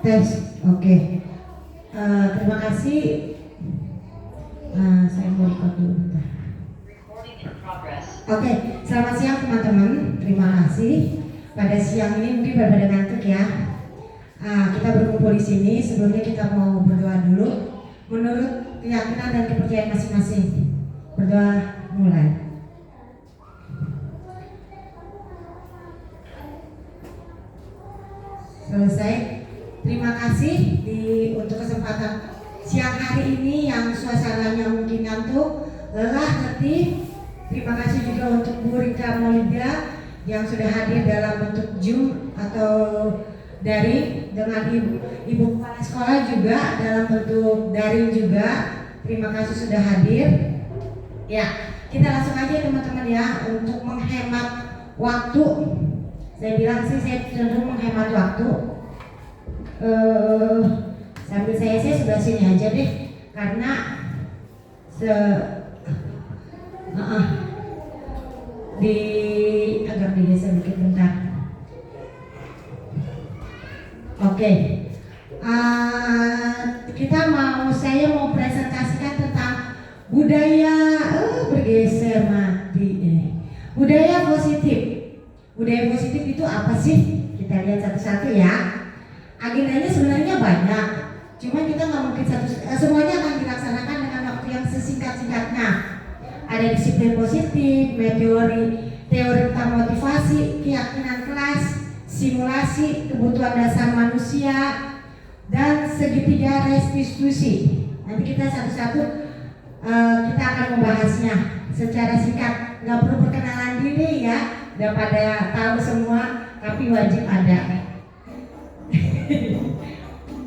Tes, oke. Terima kasih. Saya mau record dulu bentar. Oke, selamat siang teman-teman. Terima kasih. Pada siang ini mungkin berbeda ngantuk ya. Kita berkumpul di sini. Sebelumnya kita mau berdoa dulu. Menurut keyakinan dan kepercayaan masing-masing. Berdoa mulai. Selesai. Terima kasih untuk kesempatan siang hari ini yang suasananya mungkin ngantuk, lelah, letih. Terima kasih juga untuk Bu Rika Maulida yang sudah hadir dalam bentuk Zoom atau daring, dengan Ibu Kepala Sekolah juga dalam bentuk daring juga. Terima kasih sudah hadir. Ya, kita langsung aja teman-teman ya, untuk menghemat waktu. Saya bilang sih saya cenderung menghemat waktu. Sambil saya sebelah sini aja deh, karena agak digeser sedikit bentar. Oke. Saya mau presentasikan tentang budaya bergeser mati. Budaya positif. Budaya positif itu apa sih? Kita lihat satu-satu ya. Agendanya sebenarnya banyak, cuma kita nggak mungkin semuanya akan dilaksanakan dengan waktu yang sesingkat-singkatnya. Ada disiplin positif, teori tentang motivasi, keyakinan kelas, simulasi, kebutuhan dasar manusia, dan segitiga restitusi. Nanti kita satu-satu kita akan membahasnya secara singkat. Nggak perlu perkenalan diri ya, udah pada tahu semua, tapi wajib ada.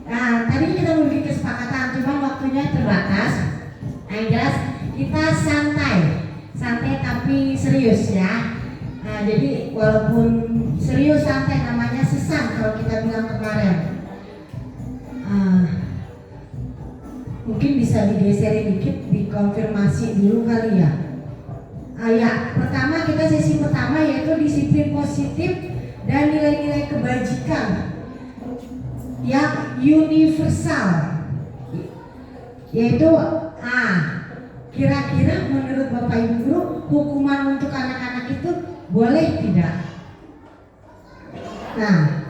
Nah, tadi kita memiliki kesepakatan, cuma waktunya terbatas. Yang jelas kita santai tapi serius ya. Nah, jadi walaupun serius santai, namanya sesan kalau kita bilang kemarin. Mungkin bisa digeser dikit, dikonfirmasi dulu kali ya. Ya, pertama kita sesi pertama yaitu disiplin positif dan nilai-nilai kebajikan yang universal, yaitu kira-kira menurut Bapak Ibu Guru hukuman untuk anak-anak itu boleh tidak? Nah,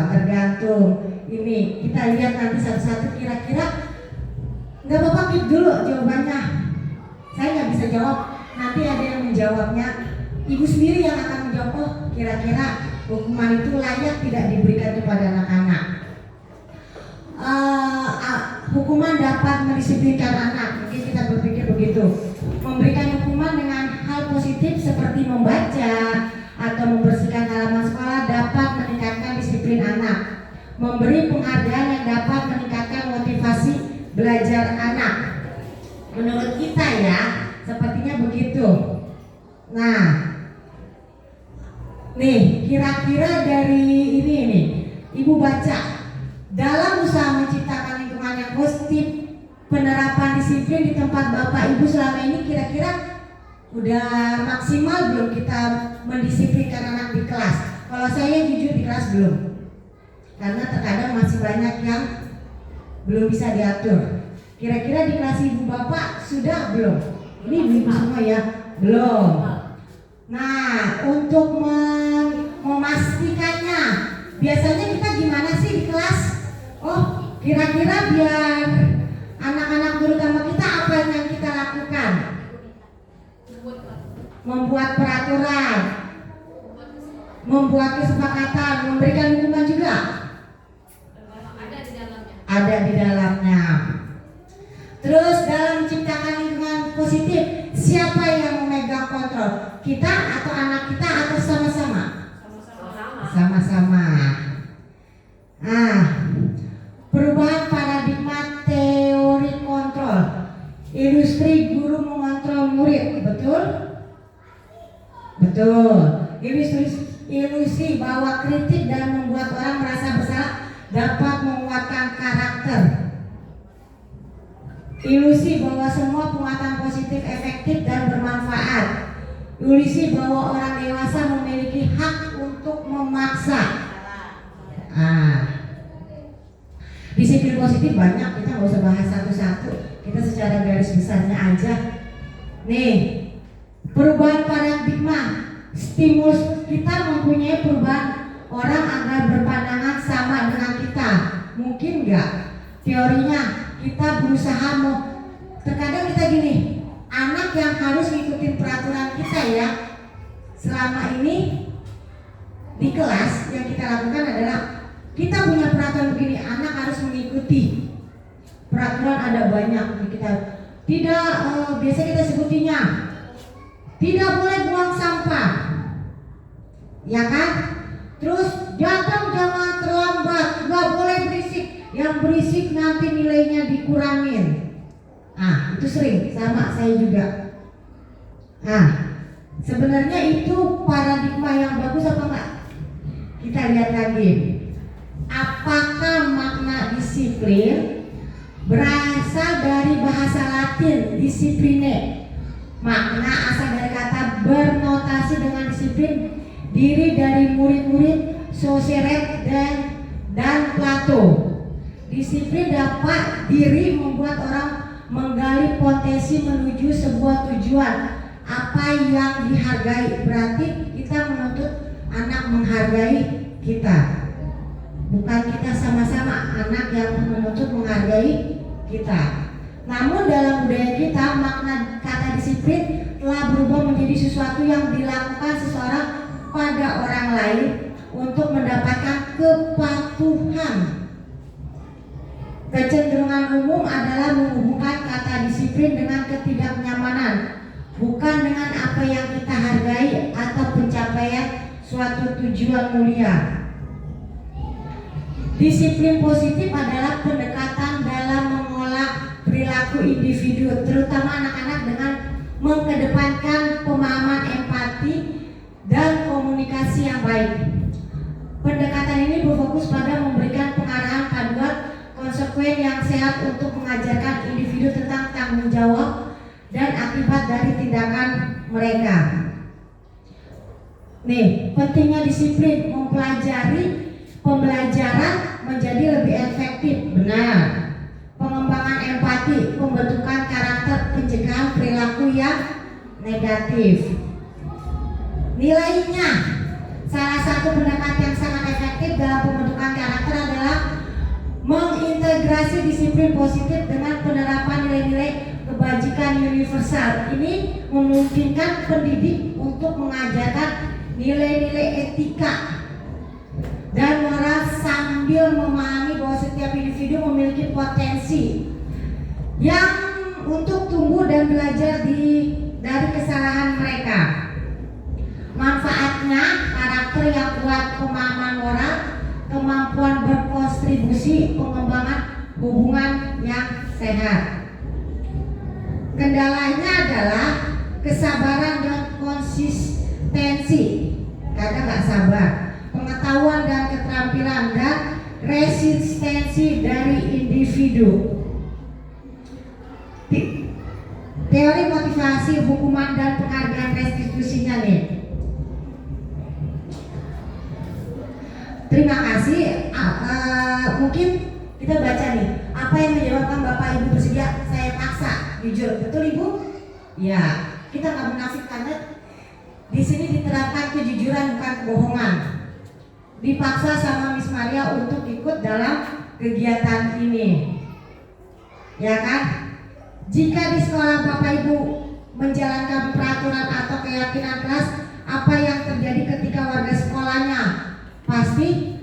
tergantung. Ini kita lihat nanti satu-satu, kira-kira nggak apa-apa keep dulu jawabannya. Saya nggak bisa jawab, nanti ada yang menjawabnya. Ibu sendiri yang akan menjawab, oh kira-kira hukuman itu layak tidak diberikan kepada anak-anak. Hukuman dapat mendisiplinkan anak, mungkin kita berpikir begitu. Memberikan hukuman dengan hal positif seperti membaca atau membersihkan halaman sekolah dapat meningkatkan disiplin anak. Memberi penghargaan yang dapat meningkatkan motivasi belajar anak. Menurut kita ya, sepertinya begitu. Nah, nih, kira-kira dari ini nih, Ibu baca dalam usaha menciptakan lingkungan yang positif, penerapan disiplin di tempat Bapak Ibu selama ini kira-kira udah maksimal belum kita mendisiplinkan anak di kelas? Kalau saya jujur di kelas belum, karena terkadang masih banyak yang belum bisa diatur. Kira-kira di kelas Ibu Bapak sudah belum? Ini ibu semua ya, belum. Nah, untuk memastikannya, biasanya kita gimana sih di kelas? Oh, kira-kira biar anak-anak terutama kita apa yang kita lakukan? Membuat peraturan, membuat kesepakatan, memberikan hukuman juga. Ada di dalamnya. Terus dalam menciptakan lingkungan positif, siapa yang memegang kontrol? Kita atau anak kita atau sama-sama? Sama-sama. Perubahan paradigma teori kontrol. Industri guru mengontrol murid, betul? Betul. Ilusi bahwa kritik dan membuat orang merasa bersalah dapat menguatkan karakter. Ilusi bahwa semua penguatan positif efektif efektif dan bermanfaat. Ulisi bahwa orang dewasa memiliki hak untuk memaksa. Disiplin positif banyak, kita nggak usah bahas satu-satu, kita secara garis besarnya aja. Nih, perubahan paradigma, stimulus kita mempunyai perubahan orang agar berpandangan sama dengan kita. Mungkin nggak? Teorinya kita berusaha terkadang kita gini, anak yang harus ngikutin peraturan kita ya. Selama ini di kelas yang kita lakukan adalah kita punya peraturan begini, anak harus mengikuti peraturan. Ada banyak kita tidak biasa kita sebutinya tidak boleh buang sampah, ya kan? Terus datang jangan terlambat, nggak boleh berisik, yang berisik nanti nilainya dikurangin. Itu sering sama saya juga. Sebenarnya itu paradigma yang bagus apa enggak? Kita lihat lagi. Apakah makna disiplin berasal dari bahasa Latin discipline? Makna asal dari kata bernotasi dengan disiplin, diri dari murid-murid Socrates dan Plato. Disiplin dapat diri membuat orang menggali potensi menuju sebuah tujuan apa yang dihargai. Berarti kita menuntut anak menghargai kita. Bukan kita sama-sama anak yang menuntut menghargai kita. Namun dalam budaya kita makna kata disiplin telah berubah menjadi sesuatu yang dilakukan seseorang pada orang lain untuk mendapatkan kepatuhan. Kecenderungan umum adalah menghubungkan kata disiplin dengan ketidaknyamanan, bukan dengan apa yang kita hargai atau pencapaian suatu tujuan mulia. Disiplin positif adalah pendekatan dalam mengolah perilaku individu, terutama anak-anak, dengan mengedepankan pemahaman empati dan komunikasi yang baik. Pendekatan ini berfokus pada memberikan pengarahan paduan konsekuen yang sehat untuk mengajarkan individu tentang tanggung jawab dan akibat dari tindakan mereka. Nih, pentingnya disiplin mempelajari pembelajaran menjadi lebih efektif, benar. Pengembangan empati, pembentukan karakter, pencegahan perilaku yang negatif. Nilainya, salah satu pendekatan yang sangat efektif dalam pembentukan karakter adalah mengintegrasi disiplin positif dengan penerapan nilai-nilai kebajikan universal. Ini memungkinkan pendidik untuk mengajarkan nilai-nilai etika dan moral sambil memahami bahwa setiap individu memiliki potensi yang untuk tumbuh dan belajar dari kesalahan mereka. Manfaatnya karakter yang kuat, pemahaman moral, kemampuan berkontribusi, pengembangan hubungan yang sehat. Kendalanya adalah kesabaran dan konsistensi. Kadang nggak sabar. Pengetahuan dan keterampilan dan resistensi dari individu. Teori motivasi, hukuman dan penghargaan restitusinya nih. Terima kasih. Mungkin kita baca nih. Apa yang menyebabkan Bapak Ibu bersedia saya paksa? Jujur, betul Ibu? Ya, kita nggak munafik karena di sini diterapkan kejujuran bukan kebohongan. Dipaksa sama Miss Maria untuk ikut dalam kegiatan ini, ya kan? Jika di sekolah Bapak Ibu menjalankan peraturan atau keyakinan kelas, apa yang terjadi ketika warga sekolahnya? Pasti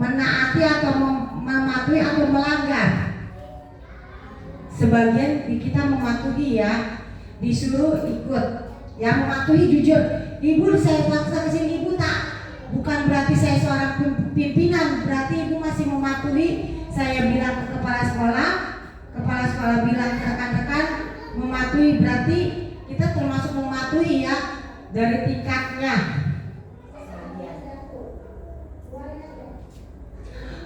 menaati atau mematuhi atau melanggar. Sebagian di kita mematuhi ya, disuruh ikut. Yang mematuhi jujur. Ibu saya paksa kesini, Ibu tak. Bukan berarti saya seorang pimpinan, berarti Ibu masih mematuhi. Saya bilang ke kepala sekolah bilang ke rekan-rekan mematuhi, berarti kita termasuk mematuhi ya dari tingkatnya.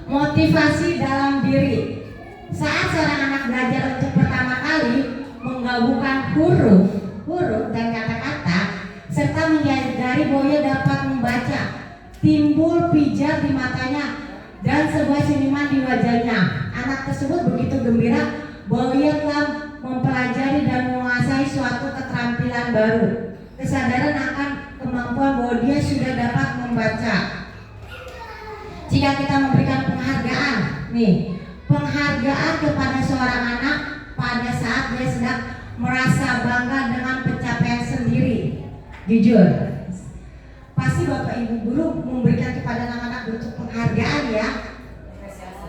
Motivasi dalam diri. Saat seorang anak belajar untuk pertama kali menggabungkan huruf huruf dan kata-kata, serta menyadari bahwa ia dapat membaca, timbul pijar di matanya dan sebuah senyuman di wajahnya. Anak tersebut begitu gembira bahwa ia telah mempelajari dan menguasai suatu keterampilan baru. Kesadaran akan kemampuan bahwa dia sudah dapat membaca. Jika kita memberikan penghargaan kepada seorang anak pada saat dia sedang merasa bangga dengan pencapaian sendiri, jujur, pasti Bapak Ibu guru memberikan kepada anak-anak bentuk penghargaan ya,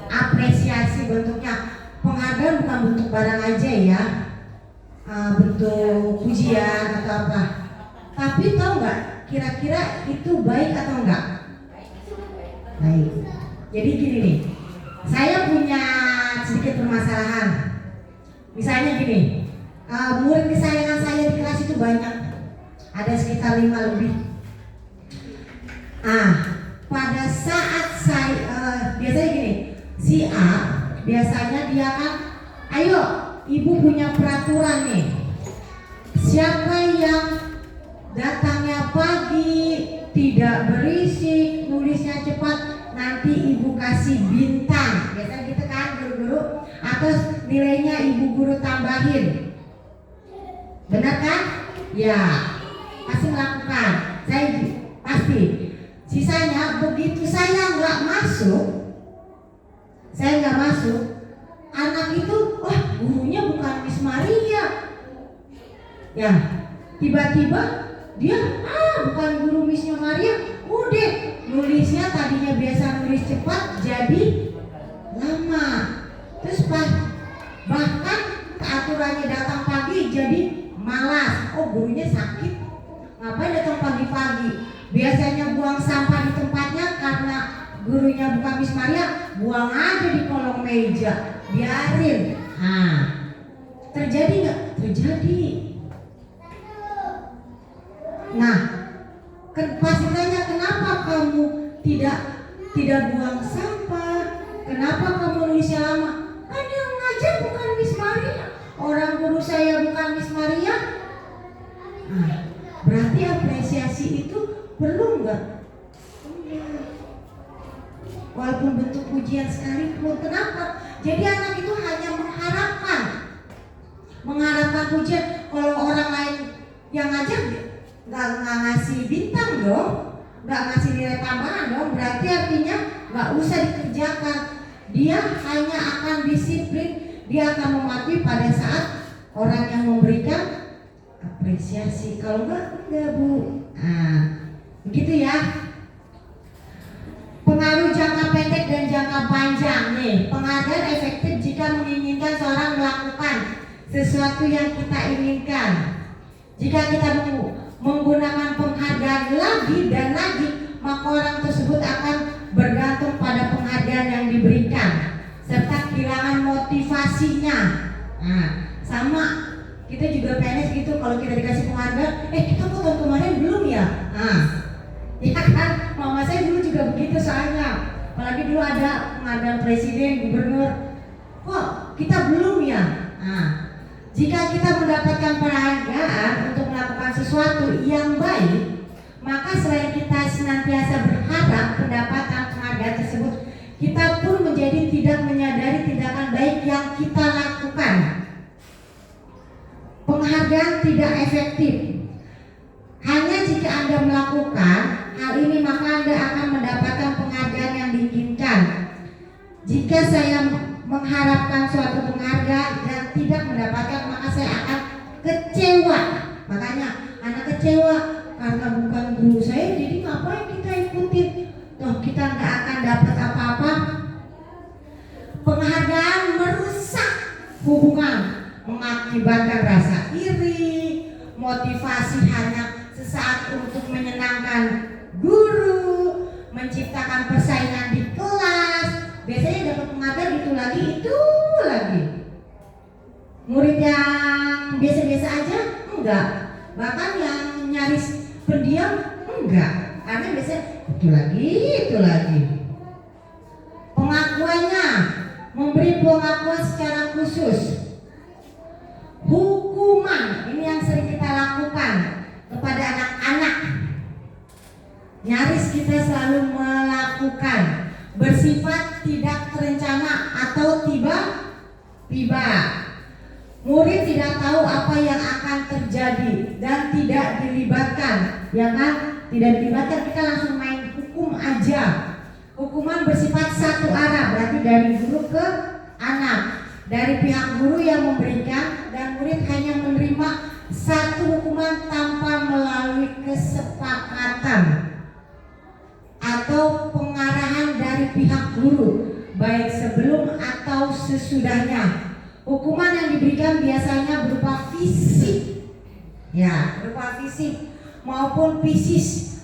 apresiasi bentuknya. Penghargaan bukan bentuk barang aja ya, bentuk pujian atau apa. Tapi tahu nggak, kira-kira itu baik atau enggak? Baik. Jadi gini nih, saya punya sedikit permasalahan. Misalnya gini, murid kesayangan saya di kelas itu banyak, ada sekitar 5 lebih. Pada saat saya biasanya gini, si A biasanya dia kan, ayo ibu punya peraturan nih, siapa yang datangnya pagi, tidak berisik, nulisnya cepat, nanti ibu kasih bintang. Biasanya gitu kan guru-guru, atau nilainya ibu guru tambahin. Benar kan? Ya, pasti melakukan. Saya pasti. Sisanya begitu saya nggak masuk, anak itu, wah gurunya bukan Miss Maria. Ya, tiba-tiba dia, bukan guru Missnya Maria. Udah, nulisnya tadinya biasa nulis cepat jadi lama. Terus bahkan aturannya datang pagi jadi malas. Oh, gurunya sakit, ngapain datang pagi-pagi? Biasanya buang sampah di tempatnya, karena gurunya bukan Miss Maria, buang aja di kolong meja, biarin. Terjadi nggak? Terjadi. Nah, pasti tanya, kenapa kamu tidak buang sampah? Kenapa kamu nulisnya lama? Kan yang ngajar bukan Miss Maria, orang guru saya bukan Miss Maria. Berarti apresiasi itu perlu nggak? Walaupun bentuk pujian sekalipun. Kenapa? Jadi anak itu hanya mengharapkan pujian. Kalau orang lain yang ngajar nggak ngasih bintang dong, nggak ngasih nilai tambahan dong, berarti artinya nggak usah dikerjakan. Dia hanya akan disiplin, dia akan mematuhi pada saat orang yang memberikan apresiasi. Kalau enggak Bu. Begitu ya. Pengaruh jangka pendek dan jangka panjang nih. Penghargaan efektif jika menginginkan seorang melakukan sesuatu yang kita inginkan. Jika kita menggunakan penghargaan lagi dan lagi, maka orang tersebut akan bergantung pada penghargaan yang diberikan serta kehilangan motivasinya. Sama kita juga PNS gitu, kalau kita dikasih penghargaan, kita kok tahun kemarin belum ya? Ya kan, mama saya dulu juga begitu soalnya. Apalagi dulu ada penghargaan presiden, gubernur, kok kita belum ya? Jika kita mendapatkan penghargaan untuk melakukan sesuatu yang baik, maka selain kita senantiasa berharap mendapatkan penghargaan tersebut, kita pun menjadi tidak menyadari tindakan baik yang kita lakukan. Penghargaan tidak efektif. Hanya jika Anda melakukan hal ini, maka Anda akan mendapatkan penghargaan yang diinginkan. Jika saya mengharapkan suatu penghargaan dan tidak mendapatkan, maka saya akan kecewa. Makanya anak kecewa karena bukan guru saya, jadi ngapain kita ikutin? Toh kita nggak akan dapat apa-apa. Penghargaan merusak hubungan, mengakibatkan rasa iri, motivasi hanya sesaat untuk menyenangkan guru, menciptakan persaingan di kelas. Biasanya dapat penghargaan itu lagi. Murid yang biasa-biasa aja enggak, bahkan yang nyaris pendiam enggak, karena biasanya itu lagi. Pengakuannya, memberi pengakuan secara khusus. Hukuman ini yang sering kita lakukan kepada anak-anak. Nyaris kita selalu melakukan, bersifat tidak terencana atau tiba-tiba. Murid tidak tahu apa yang akan terjadi dan tidak dilibatkan, ya kan? Tidak dilibatkan, kita langsung main hukum aja. Hukuman bersifat satu arah, berarti dari guru ke anak, dari pihak guru yang memberikan, dan murid hanya menerima satu hukuman tanpa melalui kesepakatan atau pengarahan dari pihak guru, baik sebelum atau sesudahnya. Hukuman yang diberikan biasanya berupa fisik, ya, berupa fisik maupun psikis.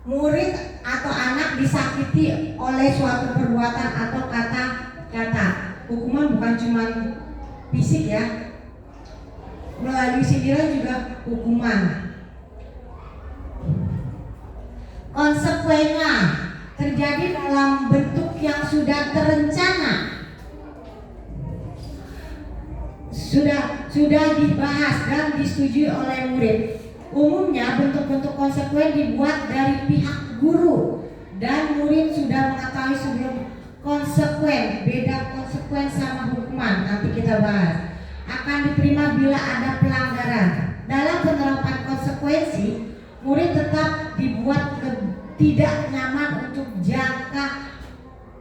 Murid atau anak disakiti oleh suatu perbuatan atau kata-kata. Hukuman bukan cuma fisik ya, melalui sindiran juga hukuman. Konsekuensinya terjadi dalam bentuk yang sudah terencana, sudah dibahas dan disetujui oleh murid. Umumnya bentuk-bentuk konsekuen dibuat dari pihak guru dan murid sudah mengetahui sebelum konsekuen. Beda konsekuen sama hukuman, nanti kita bahas. Akan diterima bila ada pelanggaran. Dalam penerapan konsekuensi, murid tetap dibuat tidak nyaman untuk jangka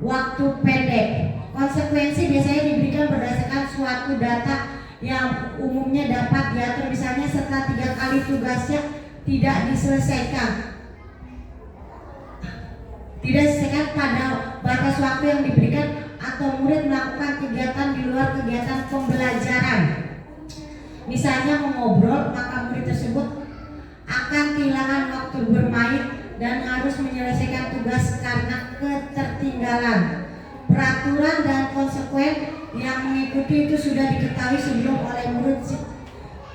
waktu pendek. Konsekuensi biasanya diberikan berdasarkan suatu data yang umumnya dapat diatur, misalnya setelah 3 kali tugasnya tidak diselesaikan pada batas waktu yang diberikan, atau murid melakukan kegiatan di luar kegiatan pembelajaran, misalnya mengobrol, maka murid tersebut akan kehilangan waktu bermain dan harus menyelesaikan tugas karena ketertinggalan. Peraturan dan konsekuen yang mengikuti itu sudah diketahui sebelum oleh murid.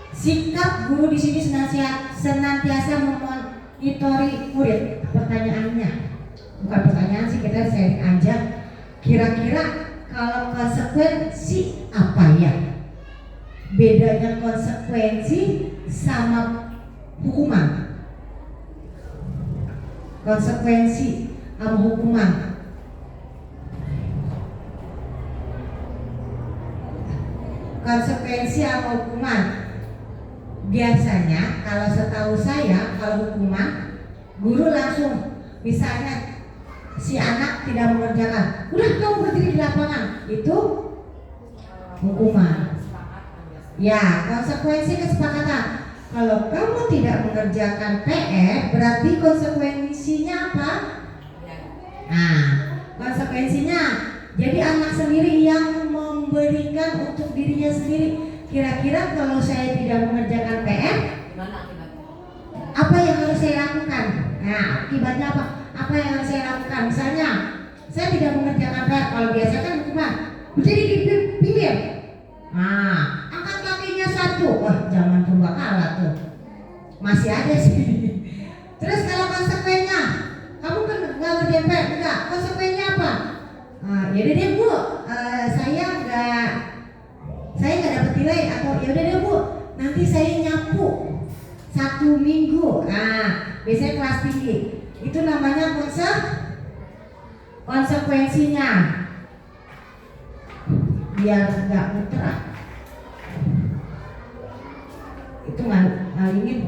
Sikap guru di sini senantiasa memonitori murid. Pertanyaannya, bukan pertanyaan sih, kita sharing aja. Kira-kira kalau konsekuensi apa ya? Bedanya konsekuensi sama hukuman. Konsekuensi sama hukuman. Konsekuensi atau hukuman, biasanya kalau setahu saya, kalau hukuman guru langsung, misalnya si anak tidak mengerjakan, udah kamu berdiri di lapangan, itu hukuman. Ya, konsekuensi kesepakatan. Kalau kamu tidak mengerjakan PR, berarti konsekuensinya apa? Nah, konsekuensinya jadi anak sendiri yang memberikan untuk dirinya sendiri. Kira-kira kalau saya tidak mengerjakan PR, apa yang harus saya lakukan? Nah, akibatnya apa? Apa yang harus saya lakukan? Misalnya, saya tidak mengerjakan PR. Kalau biasa kan hukuman, berdiri di pinggir. Nah, angkat kakinya 1. Wah, zaman purbakala tuh masih ada sih. Terus kalau konsekuensinya, kamu kan nggak ngerjain PR, enggak? Konsekuensinya apa? Yaudah deh Bu, saya nggak dapat nilai, atau yaudah deh Bu, nanti saya nyapu 1 minggu. Nah, biasanya kelas tinggi itu namanya konsekuensinya. Biar nggak muter, itu ingin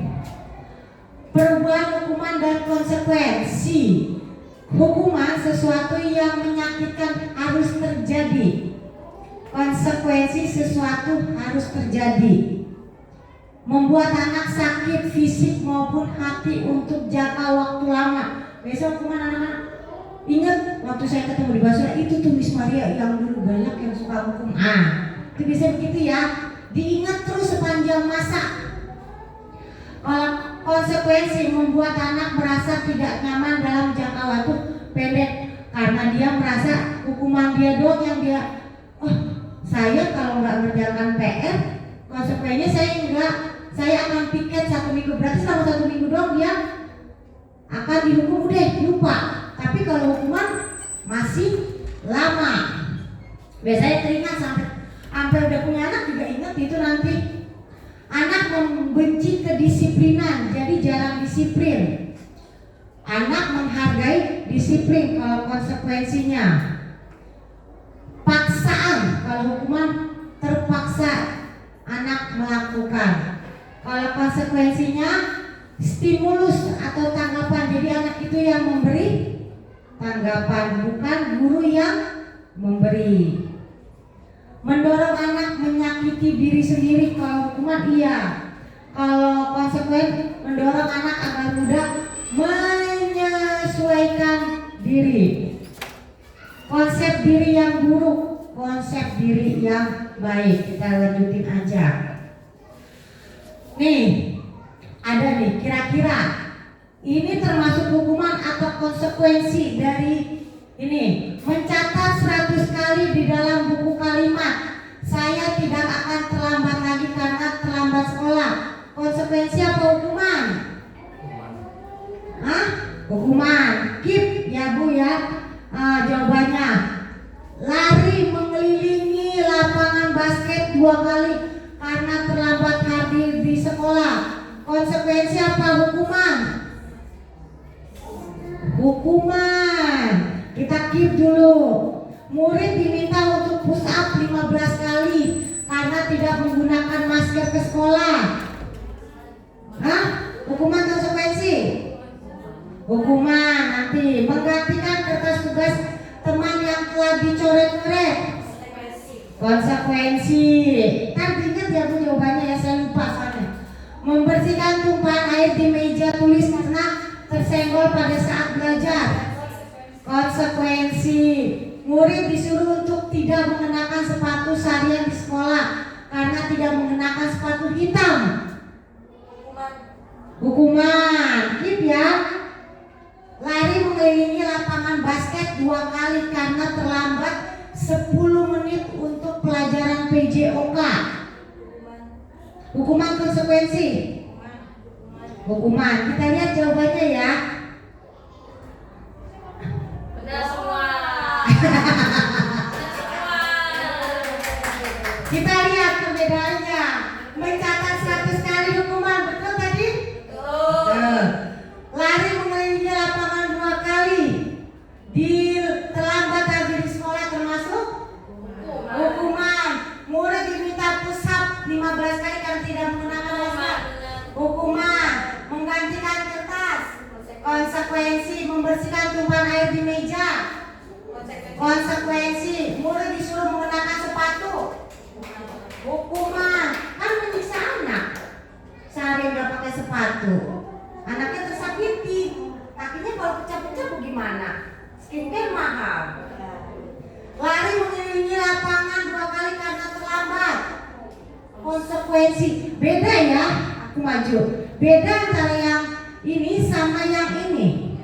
perubahan hukuman dan konsekuensi. Hukuman sesuatu yang menyakitkan harus terjadi. Konsekuensi sesuatu harus terjadi. Membuat anak sakit fisik maupun hati untuk jangka waktu lama. Besok hukuman anak-anak. Ingat waktu saya ketemu di Basura, itu tuh Miss Maria yang dulu galak yang suka hukum. Itu bisa begitu ya. Diingat terus sepanjang masa. Kalau konsekuensi membuat anak merasa tidak nyaman dalam jangka waktu pendek karena dia merasa hukuman dia doang yang dia, saya kalau nggak mengerjakan PR, konsekuensinya saya akan piket 1 minggu, berarti selama 1 minggu doang dia akan dihukum, udah lupa. Tapi kalau hukuman masih lama, biasanya teringat sampai udah punya anak juga ingat itu nanti Anak membenci kedisiplinan, jadi jarang disiplin. Anak menghargai disiplin kalau konsekuensinya. Paksaan, kalau hukuman terpaksa anak melakukan. Kalau konsekuensinya stimulus atau tanggapan, jadi anak itu yang memberi tanggapan, bukan guru yang memberi. Mendorong anak menyakiti diri sendiri, kalau hukuman iya. Kalau konsekuen mendorong anak agar mudah menyesuaikan diri. Konsep diri yang buruk, konsep diri yang baik. Kita lanjutin aja. Nih, ada nih kira-kira ini termasuk hukuman atau konsekuensi dari ini. Mencatat 100 kali di dalam buku kalimat, saya tidak akan terlambat lagi karena terlambat sekolah. Konsekuensi apa hukuman? Hah? Hukuman. Keep ya Bu ya. Jawabannya lari mengelilingi lapangan basket 2 kali karena terlambat hadir di sekolah. Konsekuensi apa hukuman? Hukuman. Kita keep dulu. Murid diminta untuk push up 15 kali karena tidak menggunakan masker ke sekolah. Hah? Hukuman konsekuensi? Hukuman. Nanti menggantikan kertas tugas teman yang telah dicoret-coret. Konsekuensi. Kan ingat ya Bu jawabannya ya, saya lupa soalnya. Membersihkan tumpahan air di meja tulis karena tersenggol pada saat belajar. Konsekuensi. Murid disuruh untuk tidak mengenakan sepatu seharian di sekolah karena tidak mengenakan sepatu hitam. Hukuman. Keep ya. Lari mengelilingi lapangan basket 2 kali karena terlambat 10 menit untuk pelajaran PJOK. Hukuman konsekuensi. Hukuman. Kita lihat jawabannya ya. Benar semua. Kita lihat perbedaannya. Mencatat 100 kali hukuman, betul tadi? Betul. Lari mengelilingi lapangan 2 kali. Terlambat hadir di sekolah termasuk hukuman. Murid diminta push up 15 kali karena tidak menggunakan masker. Hukuman. Menggantikan kertas. Konsekuensi. Membersihkan tumpahan air di meja. Konsekuensi. Murid disuruh mengenakan sepatu. Hukuman. Kan menyiksa anak sehari nggak pakai sepatu, anaknya tersakiti, kakinya kalau pecah-pecah bagaimana? Skincare mahal. Lari mengelilingi lapangan 2 kali karena terlambat. Konsekuensi. Beda ya, aku maju. Beda antara yang ini sama yang ini.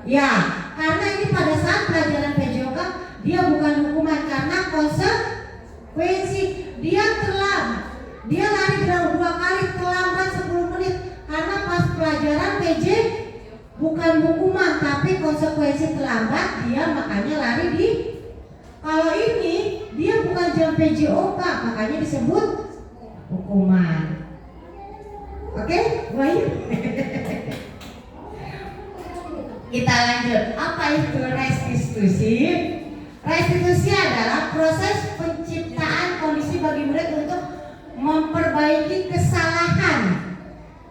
Ya, karena ini pada saat pelajaran PJOK dia bukan hukuman karena konsekuensi. Dia lari 2 kali terlambat 10 menit karena pas pelajaran PJ bukan hukuman tapi konsekuensi terlambat, dia makanya lari di. Kalau ini dia bukan jam PJOK makanya disebut hukuman. Oke, baik. Kita lanjut. Apa itu restitusi? Restitusi adalah proses penciptaan kondisi bagi murid untuk memperbaiki kesalahan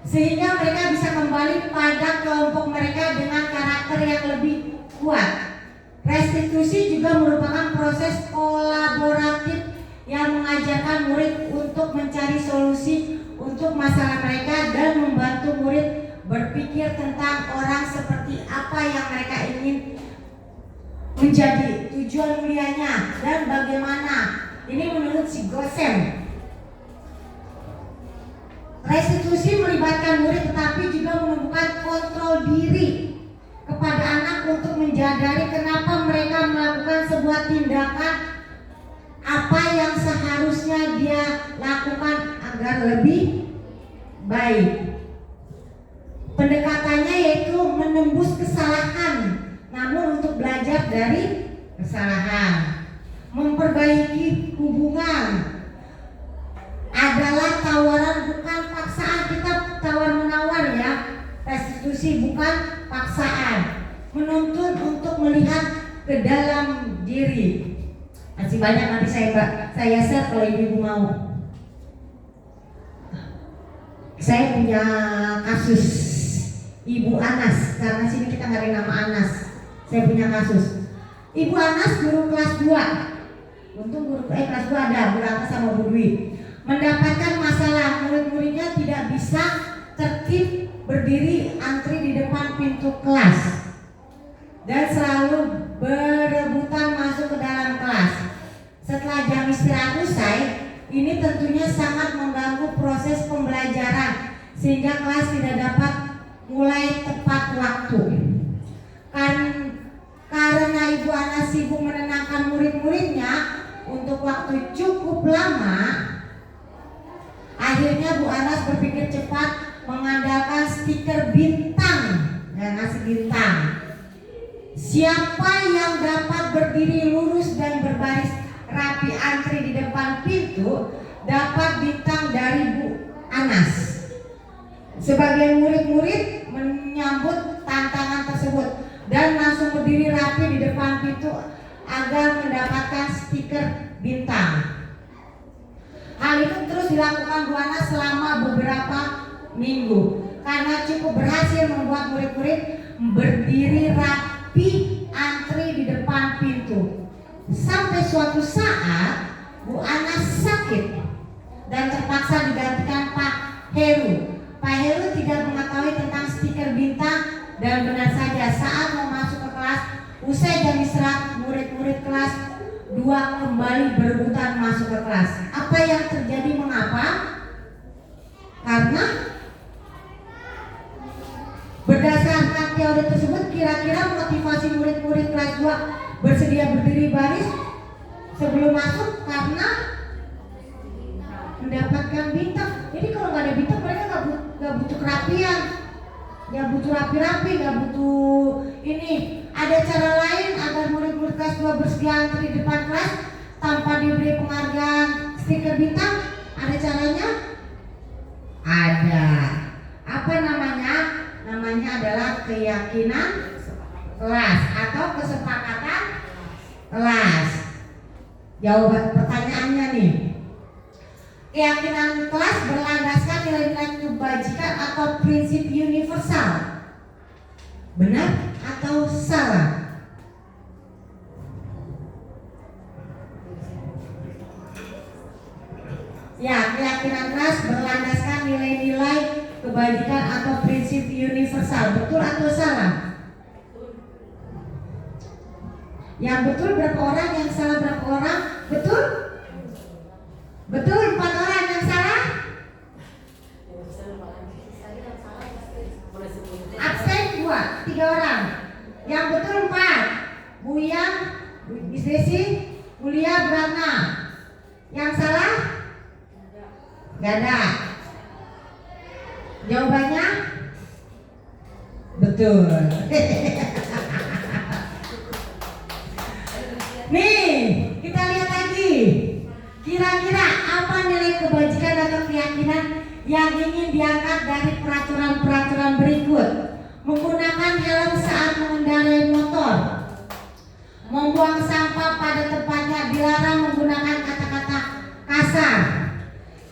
sehingga mereka bisa kembali pada kelompok mereka dengan karakter yang lebih kuat. Restitusi juga merupakan proses kolaboratif yang mengajarkan murid untuk mencari solusi untuk masalah mereka dan membantu murid berpikir tentang orang seperti apa yang mereka ingin menjadi, tujuan mulianya dan bagaimana. Ini menurut si Gosem. Restitusi melibatkan murid tetapi juga menumbuhkan kontrol diri kepada anak untuk menjadari kenapa mereka melakukan sebuah tindakan, apa yang seharusnya dia lakukan agar lebih baik. Pendekatannya yaitu menembus kesalahan namun untuk belajar dari kesalahan, memperbaiki hubungan, adalah tawaran bukan paksaan. Kita tawar-menawar ya, restitusi bukan paksaan. Menuntut untuk melihat ke dalam diri. Masih banyak nanti saya share kalau ibu mau. Saya punya kasus Ibu Anas, karena sini kita nggak ada nama Anas. Saya punya kasus Ibu Anas, guru kelas 2. Untung guru kelas 2 ada, Bu Rata sama Bu Dwi. Mendapatkan masalah, murid-muridnya tidak bisa tertib berdiri antri di depan pintu kelas dan selalu berebutan masuk ke dalam kelas. Setelah jam istirahat usai, ini tentunya sangat mengganggu proses pembelajaran sehingga kelas tidak dapat mulai tepat waktu. Karena Ibu Anas sibuk menenangkan murid-muridnya untuk waktu cukup lama, akhirnya Bu Anas berpikir cepat mengandalkan stiker bintang, yang ngasih bintang. Siapa yang dapat berdiri lurus dan berbaris rapi antri di depan pintu dapat bintang dari Bu Anas. Sebagian murid-murid menyambut tantangan tersebut dan langsung berdiri rapi di depan pintu agar mendapatkan stiker bintang. Hal itu terus dilakukan Bu Anas selama beberapa minggu karena cukup berhasil membuat murid-murid berdiri rapi antri di depan pintu. Sampai suatu saat Bu Anas sakit dan terpaksa digantikan Pak Heru. Pak Heru tidak mengetahui tentang stiker bintang dan benar saja saat mau masuk ke kelas, usai jam istirahat, murid-murid kelas 2 kembali berebutan masuk ke kelas. Apa yang terjadi, mengapa? Karena berdasarkan teori tersebut, kira-kira motivasi murid-murid kelas 2 bersedia berdiri baris sebelum masuk karena mendapatkan bintang. Jadi kalau nggak ada bintang, mereka nggak butuh kerapian, nggak butuh rapi-rapi, nggak butuh ini. Ada cara lain agar murid-murid kelas 2 bersedia antri di depan kelas tanpa diberi penghargaan stiker bintang? Ada caranya? Ada. Apa namanya? Namanya adalah keyakinan kelas atau kesepakatan kelas. Jawaban pertanyaannya nih, keyakinan kelas berlandaskan nilai-nilai kebajikan atau prinsip universal. Benar atau salah? Ya, keyakinan kelas berlandaskan nilai-nilai kebajikan atau prinsip universal. Betul atau salah? Yang betul berapa orang, yang salah berapa orang? Betul? Betul 4 orang, yang salah? Absen 2, 3 orang. Yang betul 4. Bu Yang, Miss Desi, Mulia, Brana. Yang salah? Gak ada. Jawabannya? Betul. Nih, kita lihat lagi. Kira-kira apa nilai kebajikan atau keyakinan yang ingin diangkat dari peraturan-peraturan berikut? Menggunakan helm saat mengendarai motor, membuang sampah pada tempatnya, dilarang menggunakan kata-kata kasar.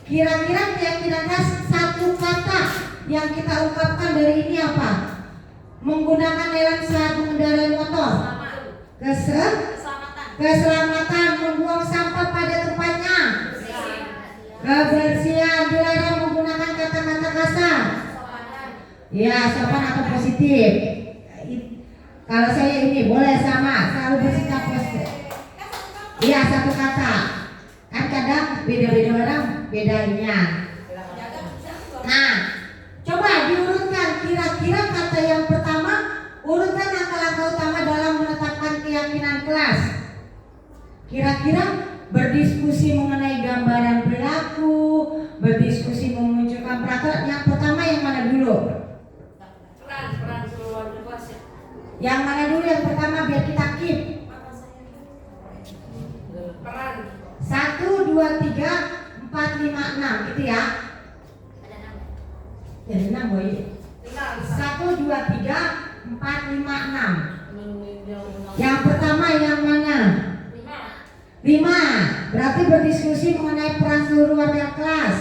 Kira-kira keyakinan satu kata yang kita ungkapkan dari ini apa? Menggunakan helm saat mengendarai motor, keselamatan, membuang sampah pada tempatnya, kebersihan, dilarang menggunakan kata-kata kasar. Ya, sopan atau positif. Kalau saya ini boleh sama, selalu bersikap positif. Iya, satu kata. Kan kadang beda-beda orang bedanya. Nah, coba diurutkan kira-kira kata yang pertama, urutkan langkah-langkah utama dalam menetapkan keyakinan kelas. Kira-kira berdiskusi mengenai gambaran perilaku, berdiskusi memunculkan peraturan. Yang pertama yang mana dulu? Peran keluarga kelas ya. Yang mana dulu yang pertama biar kita keep? Peran. 1, 2, 3, 4, 6 gitu ya. Ada 6. Jadi 6 boy. 1, 2, 3, 4, 5, 6. Yang pertama yang mana? 5. Berarti berdiskusi mengenai peran seluruh warga kelas.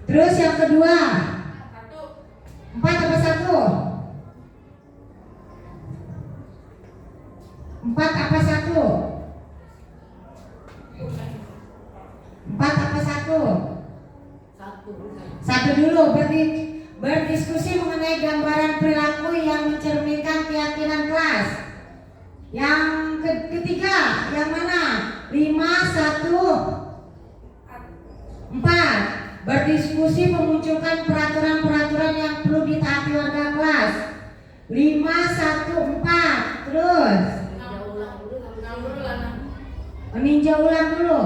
Terus yang kedua 4 apa 1? 4 apa 1? 4 apa 1? 1 dulu. Berdiskusi mengenai gambaran perilaku yang mencerminkan keyakinan kelas. Yang ketiga yang mana? 5, 1, 4. Berdiskusi memunculkan peraturan-peraturan yang perlu ditaati warga kelas. 5, 1, 4. Terus meninjau ulang dulu.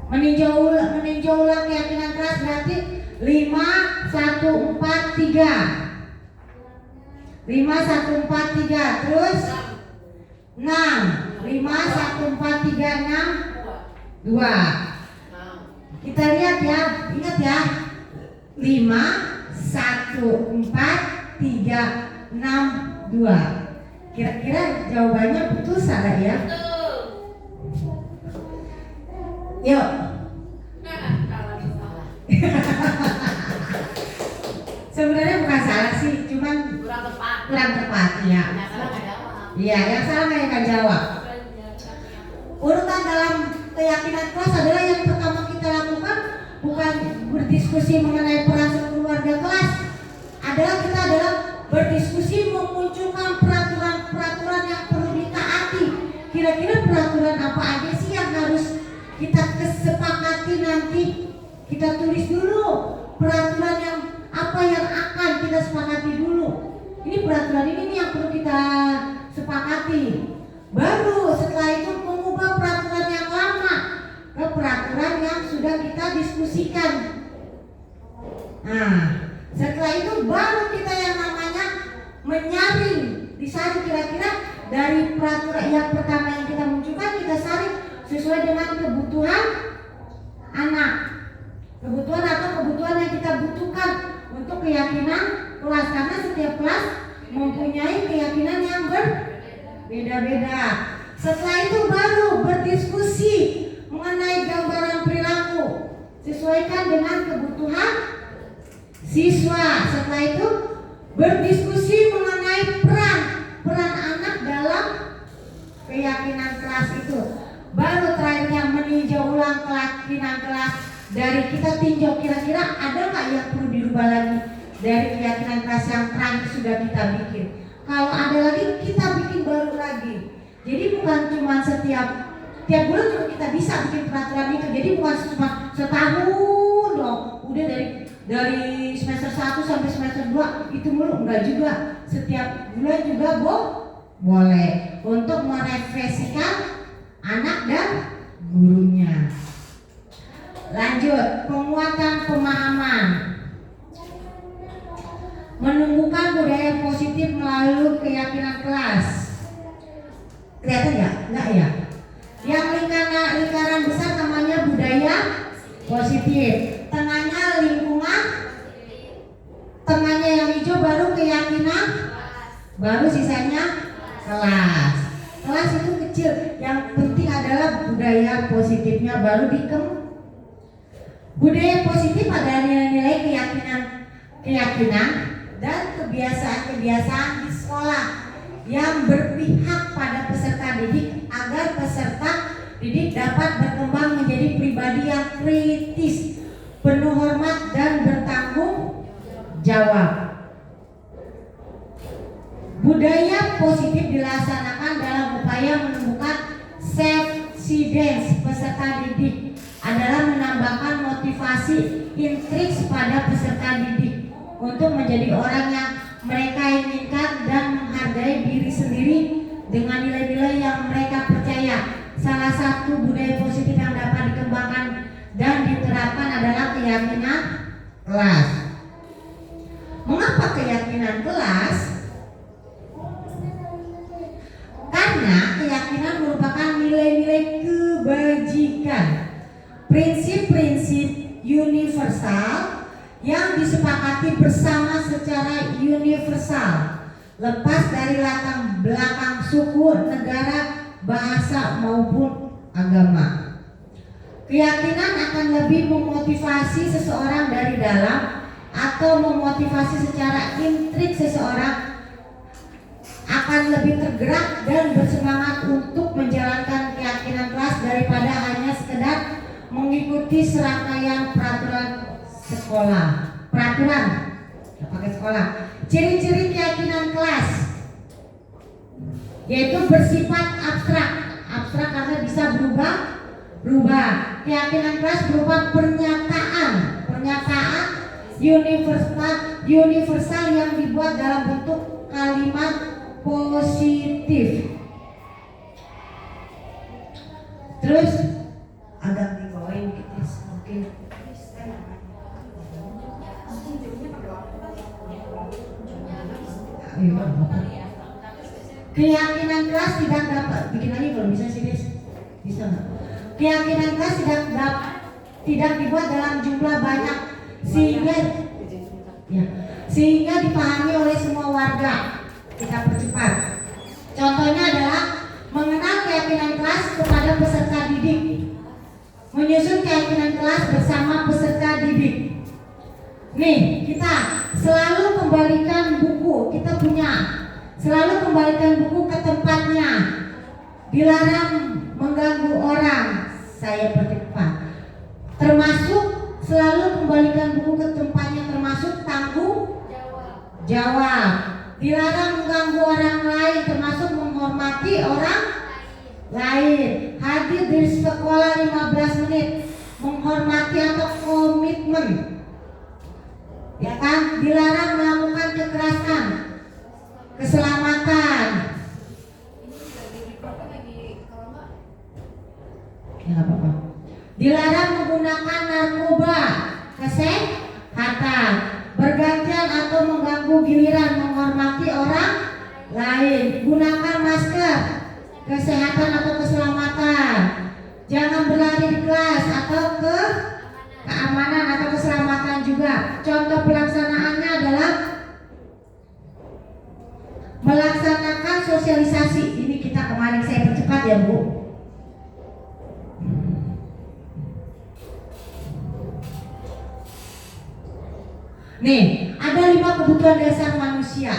Meninjau ulang keyakinan kelas berarti 5, 1, 4, 3. 5, 1, 4, 3. Terus 6. 5, 1, 4, 3, 6, 2. Kita lihat ya, ingat ya. 5, 1, 4, 3, 6, 2. Kira-kira jawabannya betul salah ya? Yuk. Sebenarnya bukan salah sih, cuman kurang tepat ya. Iya, yang salah nggak yang jawab. Urutan dalam keyakinan kelas adalah yang pertama kita lakukan bukan berdiskusi mengenai peran seluruh warga kelas, kita adalah berdiskusi memunculkan peraturan-peraturan yang perlu ditaati. Kira-kira peraturan apa aja sih yang harus kita kesepakati nanti? Kita tulis dulu peraturan yang apa yang akan kita sepakati dulu. Ini peraturan ini nih yang perlu kita sepakati. Baru setelah itu mengubah peraturan yang lama ke peraturan yang sudah kita diskusikan. Nah, setelah itu baru kita yang namanya menyaring, disaring kira-kira dari peraturan yang pertama yang kita munculkan, kita saring sesuai dengan kebutuhan anak, kebutuhan atau kebutuhan yang kita butuhkan untuk keyakinan kelas, karena setiap kelas mempunyai keyakinan yang berbeda-beda. Setelah itu baru berdiskusi mengenai gambaran perilaku, sesuaikan dengan kebutuhan siswa. Setelah itu berdiskusi mengenai peran anak dalam keyakinan kelas itu. Baru terakhirnya meninjau ulang keyakinan kelas. Dari kita tinjau kira-kira ada nggak yang perlu dirubah lagi dari keyakinan kelas yang terakhir sudah kita bikin. Kalau ada lagi kita bikin baru lagi. Jadi bukan cuma tiap bulan juga kita bisa bikin peraturan itu. Jadi bukan cuma setahun dong. Udah dari semester 1 sampai semester 2 itu mulu, enggak juga. Setiap bulan juga boleh untuk merefleksikan anak dan gurunya. Lanjut, penguatan pemahaman. Menumbuhkan budaya positif melalui keyakinan kelas. Kelihatan ya? Enggak ya? Yang lingkaran besar namanya budaya positif. Tengahnya lingkungan, tengahnya yang hijau baru keyakinan, baru sisanya kelas. Kelas itu kecil, yang penting adalah budaya positifnya baru Budaya positif adalah nilai-nilai keyakinan dan kebiasaan-kebiasaan di sekolah yang berpihak pada peserta didik agar peserta didik dapat berkembang menjadi pribadi yang kritis, penuh hormat dan bertanggung jawab. Budaya positif dilaksanakan dalam upaya menumbuhkan self-confidence peserta didik adalah menambahkan motivasi intriks pada peserta didik untuk menjadi orang yang mereka inginkan dan menghargai diri sendiri dengan nilai-nilai yang mereka percaya. Salah satu budaya positif yang dapat dikembangkan dan diterapkan adalah keyakinan kelas. Mengapa keyakinan kelas? Karena keyakinan merupakan nilai-nilai prinsip-prinsip universal yang disepakati bersama secara universal, lepas dari latar belakang suku, negara, bahasa maupun agama. Keyakinan akan lebih memotivasi seseorang dari dalam atau memotivasi secara intrik seseorang akan lebih tergerak dan bersemangat untuk menjalankan keyakinan kelas daripada hanya sekedar mengikuti serangkaian peraturan sekolah. Ciri-ciri keyakinan kelas yaitu bersifat abstrak karena bisa berubah. Keyakinan kelas berupa pernyataan universal yang dibuat dalam bentuk kalimat positif. Terus agak dibawain gitu mungkin. Keyakinan kelas tidak dapat bikin lagi kalau bisa sih guys, bisa nggak? Keyakinan kelas tidak dibuat dalam jumlah banyak sehingga dipahami oleh semua warga. Kita percepat. Contohnya adalah mengenal keyakinan kelas kepada peserta didik, menyusun keyakinan kelas bersama peserta didik. Nih, kita selalu kembalikan buku, selalu kembalikan buku ke tempatnya. Dilarang mengganggu orang, saya percepat. Termasuk selalu kembalikan buku ke tempatnya, termasuk tanggung jawab. Dilarang mengganggu orang lain, termasuk menghormati orang lain. Hadir di sekolah 15 menit, menghormati atau komitmen. Ya kan? Dilarang melakukan kekerasan, keselamatan. Ya nggak apa-apa. Dilarang menggunakan narkoba, kesehatan, bergantian atau mengganggu giliran, menghormati orang lain. Gunakan masker, kesehatan atau keselamatan. Jangan berlari di kelas atau keamanan atau keselamatan juga. Contoh pelaksanaannya adalah melaksanakan sosialisasi. Ini kita kemarin saya percepat ya Bu. Nih, ada 5 kebutuhan dasar manusia.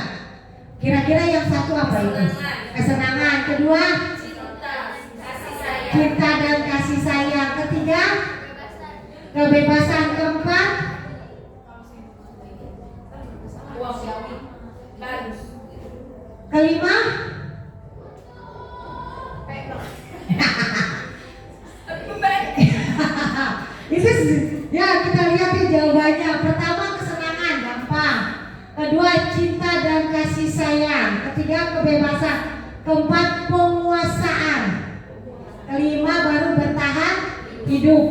Kira-kira yang satu apa itu? Kesenangan. Kedua, cinta dan kasih sayang. Ketiga, kebebasan. Keempat, kelima, itu ya kita lihat ya jawabannya. Pertama, kesenangan, gampang. Kedua, cinta dan kasih sayang. Ketiga, kebebasan. Keempat, penguasaan. Kelima, baru bertahan hidup.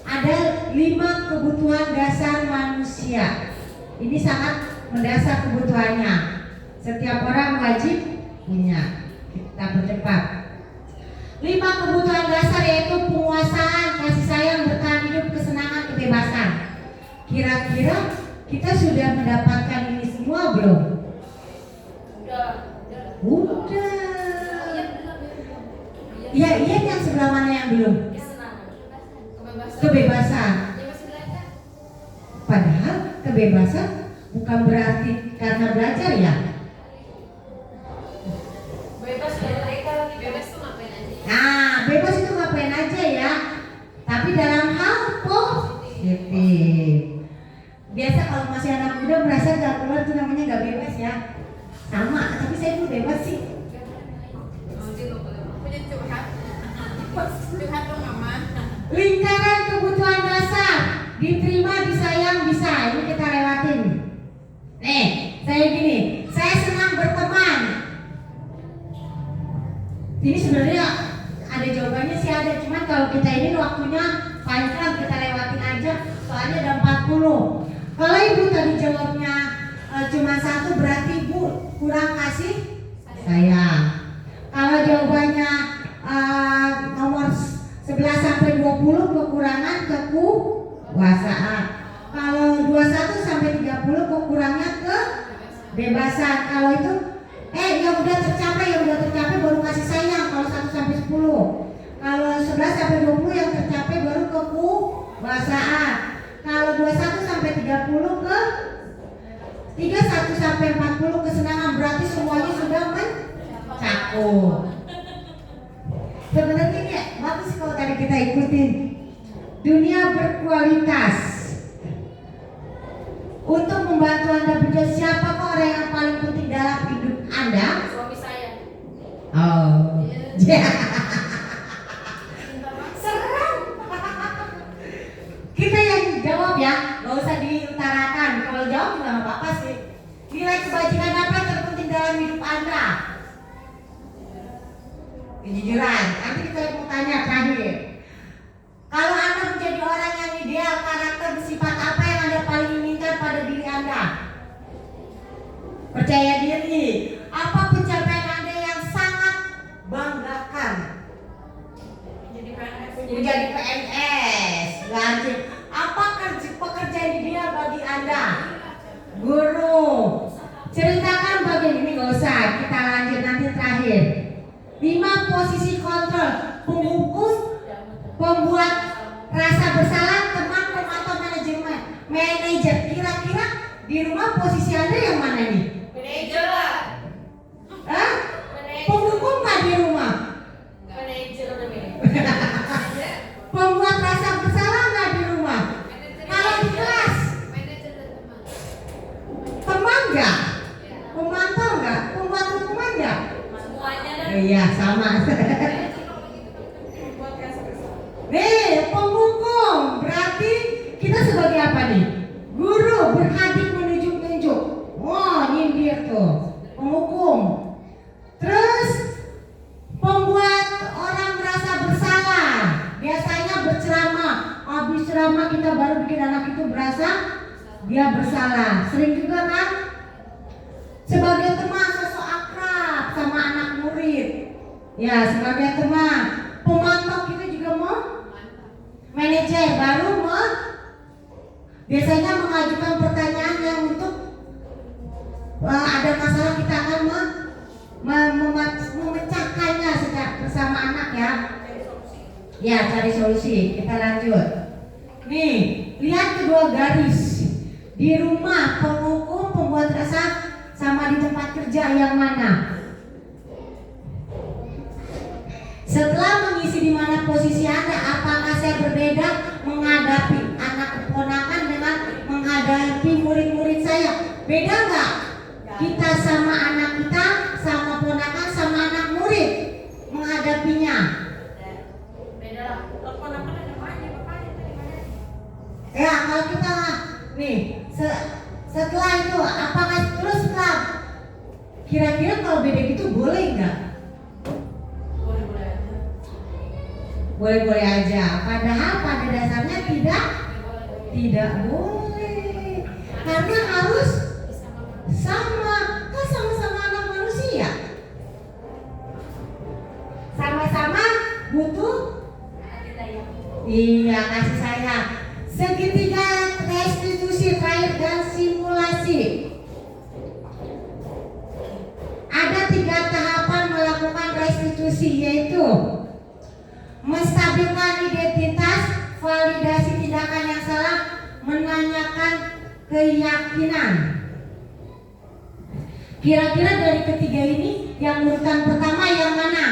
Ada 5 kebutuhan dasar manusia. Ini sangat mendasar kebutuhannya. Setiap orang wajib punya. Kita percepat. 5 kebutuhan dasar yaitu penguasaan, kasih sayang, bertahan hidup, kesenangan, kebebasan. Kira-kira kita sudah mendapatkan ini semua belum? Udah. Ya, iya yang sebelah mana yang belum? Kebebasan. Padahal kebebasan bukan berarti karena belajar ya. Nah, bebas itu ngapain aja ya. Tapi dalam hal positif. Biasa kalau masih anak muda merasa gak keluar itu namanya gak bebas ya. Sama, tapi saya tuh bebas sih. Lingkaran kebutuhan dasar, diterima, disayang, bisa. Ini kita lewatin. Nih, saya gini, saya senang berteman. Ini sebenarnya ada jawabannya sih ada, cuman kalau kita ini waktunya panjang, kita lewatin aja. Soalnya ada 40. Kalau ibu tadi jawabnya cuma 1, berarti ibu kurang kasih sayang. Kalau jawabannya nomor 11 sampai 20 kekurangan kekuasaan. Kalau 21 sampai 30 kekurangan kebebasan. Kalau itu yang udah tercapai baru kasih sayang. Kalau 1 sampai 10. Kalau 11 sampai 20 yang tercapai baru kekuasaan. Kalau 21 sampai 30 ke 31 sampai 40 kesenangan, berarti semuanya sudah mencakup. Sebenarnya ini bagus kalau tadi kita ikutin. Dunia berkualitas. Untuk membantu Anda bekerja, siapa kok orang yang paling penting dalam hidup Anda? Suami saya. Oh, serem. Kita yang jawab ya, nggak usah diutarakan. Kalau jawab juga nggak apa-apa sih. Nilai kebajikan apa yang terpenting dalam hidup Anda? Kejujuran. Nanti kita mau tanya terakhir. Kalau Anda menjadi orang yang ideal, karakter sifat apa yang Anda paling inginkan pada diri Anda? Percaya diri. Apa pencapaian Anda yang sangat banggakan? Menjadi PNS. Lanjut. Apa pekerjaan ideal bagi Anda? Guru. Ceritakan bagian ini, nggak usah. Kita lanjut nanti terakhir. 5 posisi kontrol: penghukum, pembuat rasa bersalah, teman, atau manajemen. Manajer. Kira-kira di rumah posisi Anda yang mana nih? Manajer lah. Hah? Penghukum nggak di rumah? Manajer udah Pembuat rasa bersalah nggak di rumah? Kalau di kelas? Teman nggak? Pemantau nggak? Pembuat hukuman nggak? semuanya dan Iya, sama. Nih, penghukum. Berarti kita sebagai apa nih? Guru, berhadik menunjuk-nunjuk. Wah, nyindir tuh. Penghukum. Terus pembuat orang merasa bersalah. Biasanya berceramah. Habis ceramah kita baru bikin anak itu berasa dia bersalah. Sering juga kan? Sebagai teman, sosok akrab sama anak murid. Ya, sebagai teman. Pemantau kita juga mau. Manajer baru biasanya mengajukan pertanyaan yang untuk ada masalah, kita akan memecahkannya bersama anak ya. Ya, cari solusi. Kita lanjut. Nih, lihat kedua garis. Di rumah, penghukum, pembuat rasa, sama di tempat kerja yang mana? Setelah mengisi di mana posisi Anda, apakah saya berbeda menghadapi anak keponakan dengan menghadapi murid-murid saya? Beda nggak? Kita sama anak kita, sama ponakan, sama anak murid menghadapinya. beda lah. Telepon ada banyak, bapaknya tadi mana? Ya, kalau kita nih setelah itu, apakah terus setelah kira-kira kalau beda gitu boleh nggak? Boleh-boleh aja. Boleh-boleh aja. Padahal pada dasarnya tidak boleh. Karena harus sama, kan sama-sama anak manusia. Sama-sama butuh iya kasih sayang. Segitiga restitusi terakhir dan simulasi. Ada 3 tahapan melakukan restitusi, yaitu menstabilkan identitas, validasi tindakan yang salah, menanyakan keyakinan. Kira-kira dari ketiga ini yang urutan pertama yang mana?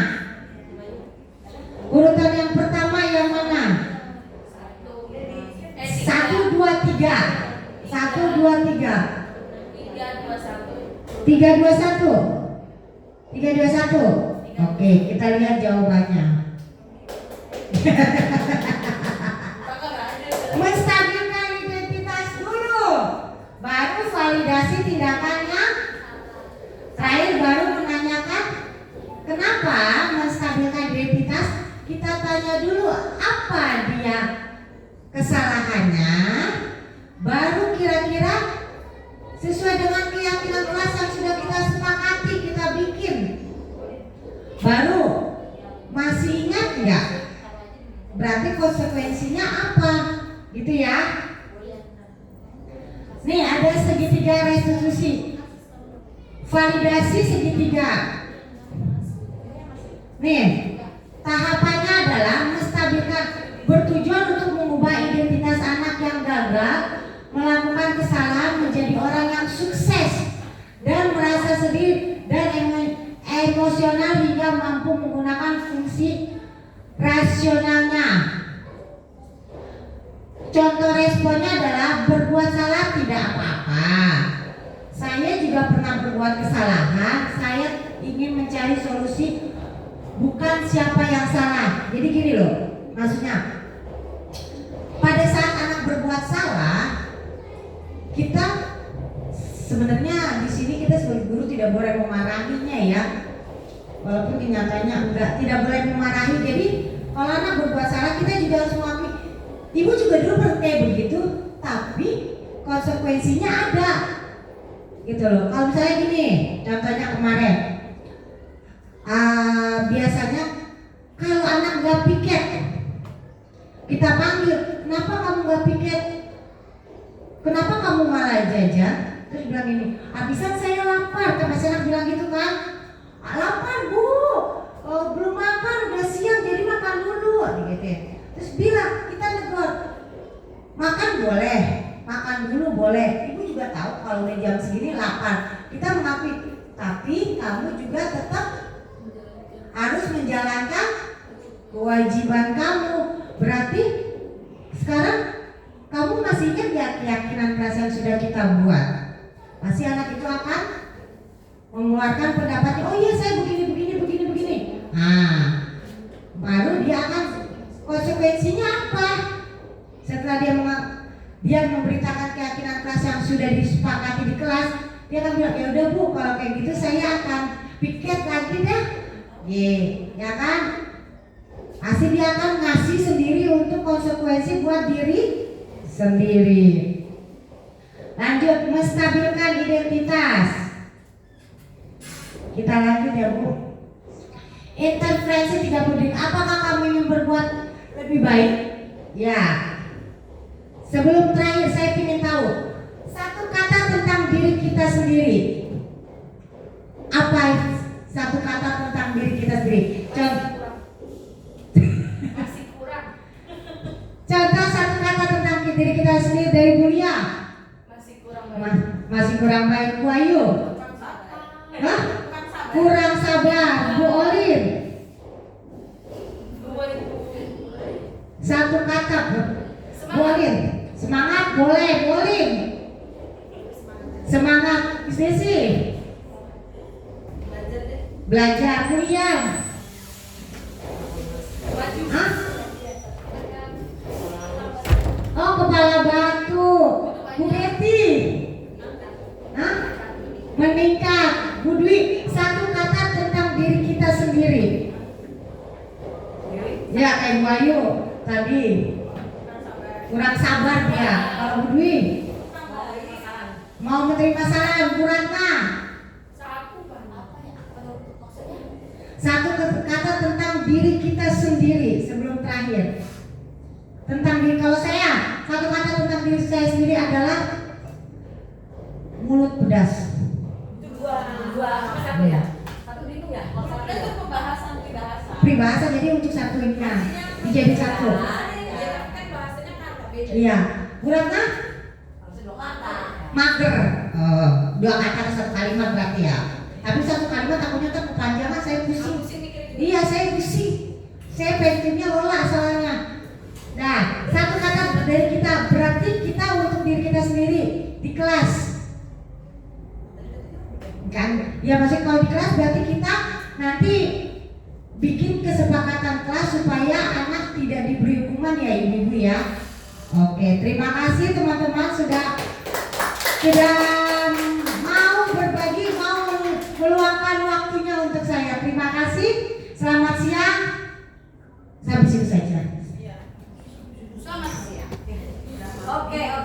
Urutan yang pertama yang mana? 1, 2, 3. 1, 2, 3. 3, 2, 1. 3, 2, 1. Oke, kita lihat jawabannya. Menstabilkan identitas dulu, baru validasi tindakannya, terakhir baru menanyakan kenapa. Menstabilkan identitas, kita tanya dulu apa dia kesalahannya, baru kira-kira sesuai dengan keyakinan kelas yang sudah kita sepakati, kita bikin. Baru masih ingat nggak konsekuensinya apa, gitu ya. Nih ada segitiga restitusi, validasi segitiga. Nih tahapannya adalah menstabilkan, bertujuan untuk mengubah identitas anak yang gagal melakukan kesalahan menjadi orang yang sukses dan merasa sedih dan emosional hingga mampu menggunakan fungsi rasionalnya. Contoh responnya adalah berbuat salah tidak apa-apa. Saya juga pernah berbuat kesalahan. Saya ingin mencari solusi, bukan siapa yang salah. Jadi gini loh, maksudnya pada saat anak berbuat salah, kita sebenarnya di sini kita sebagai guru tidak boleh memarahinya ya. Walaupun kenyataannya tidak boleh memarahi. Jadi kalau anak berbuat salah kita juga harus mengakui. Ibu juga dulu pernah kayak begitu, tapi konsekuensinya ada, gitu loh. Kalau misalnya gini, contohnya kemarin, biasanya kalau anak nggak piket, kita panggil, kenapa kamu nggak piket? Kenapa kamu malah jajan? Terus bilang ini, habisan saya lapar. Kan masih anak bilang gitu kan? Lapar bu, belum makan, udah siang jadi makan dulu, gitu ya. Terus bilang, kita negor, makan boleh, makan dulu boleh. Ibu juga tahu kalau udah jam segini lapar. Kita mengakui, tapi kamu juga tetap harus menjalankan kewajiban kamu. Berarti sekarang kamu masih ingat ya keyakinan keras yang sudah kita buat? Pasti anak itu akan mengeluarkan pendapatnya. Oh iya saya begini. Nah, baru dia akan konsekuensinya apa? Setelah dia memberitakan keyakinan keras yang sudah disepakati di kelas, dia akan bilang ya udah bu, kalau kayak gitu saya akan piket lagi dah. Ya kan? Pasti dia akan ngasih sendiri untuk konsekuensi buat diri sendiri. Lanjut, menstabilkan identitas. Kita lanjut ya bu. Interferensi 30 detik. Apakah kamu ingin berbuat lebih baik? Ya. Sebelum terakhir saya ingin tahu satu kata tentang diri kita sendiri. Apa satu kata tentang diri kita sendiri? Masih kurang. Contoh satu kata tentang diri kita sendiri dari Bulia. Masih kurang baik. Masih kurang baik. Bu Ayu. Kurang sabar. Hah? Kurang sabar. Kurang sabar. Bu Olin. Satu kata Bu Olin. Semangat boleh, Bu Olin. Semangat Sisi. Belajar deh. Belajar Bu Ian. Maju. Hah? Oh, kepala batu. Bu Betty. Hah? Meningkat. Bu Dwi, satu kata tentang diri kita sendiri. Ya kayak Bu Ayu tadi. Kurang sabar dia. Kalau Bu Dwi mau menerima saran. Bu Ratna, satu kata tentang diri kita sendiri sebelum terakhir. Tentang diri, kalau saya satu kata tentang diri saya sendiri adalah mulut pedas. Dua satu ya. Satu bingung ya. Kalau itu pembahasan Pribahasa, jadi untuk satu ini dijadi satu. Kan bahasanya kata beda. Iya. Bu Ratna? Harusnya dua kata. Mager. Oh, dua kata ke satu kalimat berarti ya. Tapi satu kalimat takutnya kepanjangan, saya pusing. Iya, saya pusing. Saya pengennya lola soalnya. Nah, satu kata dari kita, berarti kita untuk diri kita sendiri di kelas. Kan? Ya maksudnya kalau di kelas berarti kita nanti bikin kesepakatan kelas supaya anak tidak diberi hukuman ya ibu-ibu ya. Oke, terima kasih teman-teman sudah